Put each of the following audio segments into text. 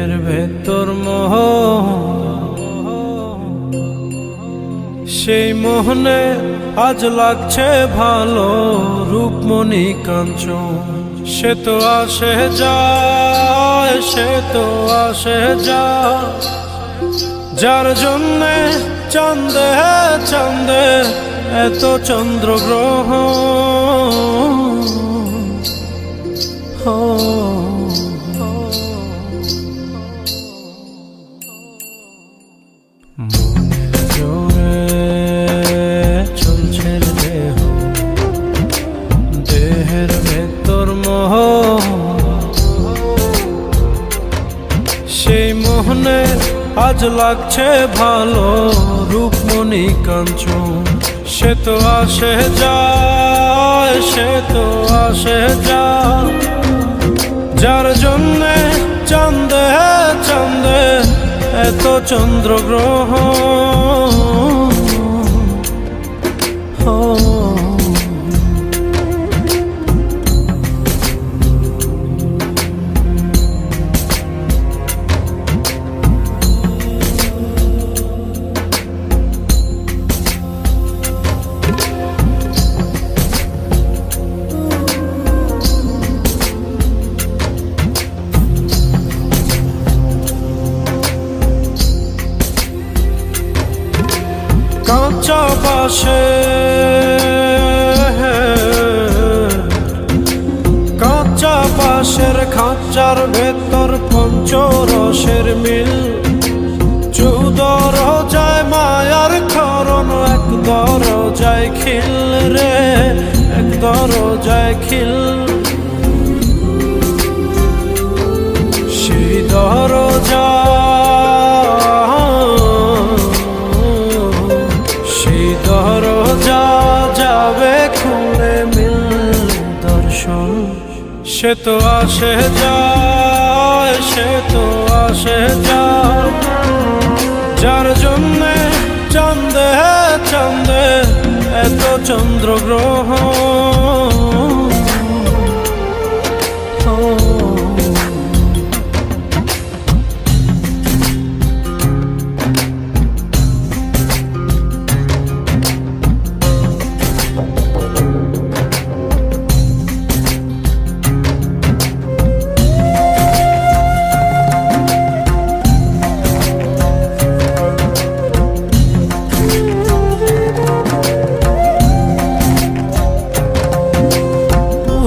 দেহের ভেতর মোহ, সেই মোহনে আজ লাগছে ভালো রূপমণি কাঞ্চন। সে তো আসে যায়, সে তো আসে যায়, যার জন্যে চাঁদে চাঁদে এত চন্দ্রগ্রহ। মনের জোরে চলছে দেহ, দেহের ভেতর মোহ, সেই মোহনে আজ লাগছে ভালো রূপমণি কাঞ্চন। সে তো আসে যায়, সে তো আসে যায়, যার জন্যে চাঁদে চাঁদে এত চন্দ্রগ্রহ। কাঁচা বাঁশে কাঁচা বাঁশের খাঁচার ভেতর পঞ্চরসের মিল, 14 রোজায় মায়ার খরণ, এক দরজায় খিল রে, এক দরজায় খিল। সেই দরজা যাবে খুলে মিল দর্শন। সে তো আসে যায়, সে তো আসে যায়, যার জন্যে চাঁদে চাঁদে এত চন্দ্রগ্রহ।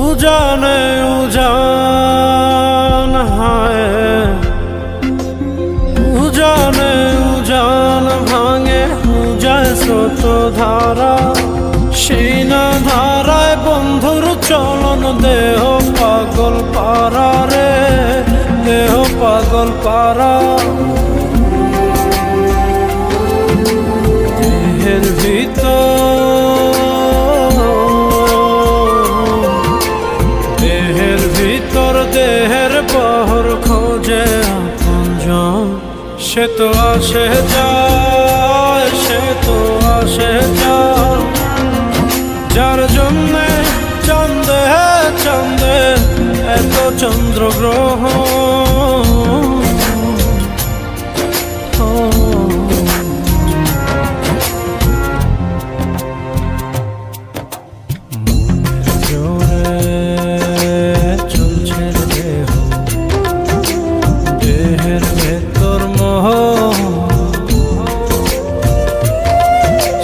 উজানে উজান হায়, উজানে উজান ভাঙে উজায় স্রোত ধারা, সেই না ধারায় বন্ধুর চলন, দেহ পাগল পারা রে, দেহ পাগল পারা। দেহের ভিতর দেহের পহর খোঁজে আপনজন। সে তো আসে যায়, সে তো আসে যায়, যার জন্যে চাঁদে চাঁদে এত চন্দ্রগ্রহ।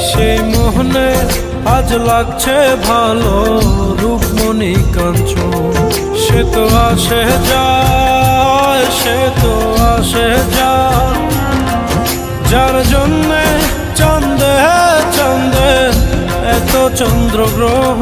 সেই মোহনে আজ লাগছে ভালো রূপমণি কাঞ্চন। সে তো আসে যায়, সে তো আসে যায়, যার জন্যে চাঁদে চাঁদে এত চন্দ্রগ্রহ।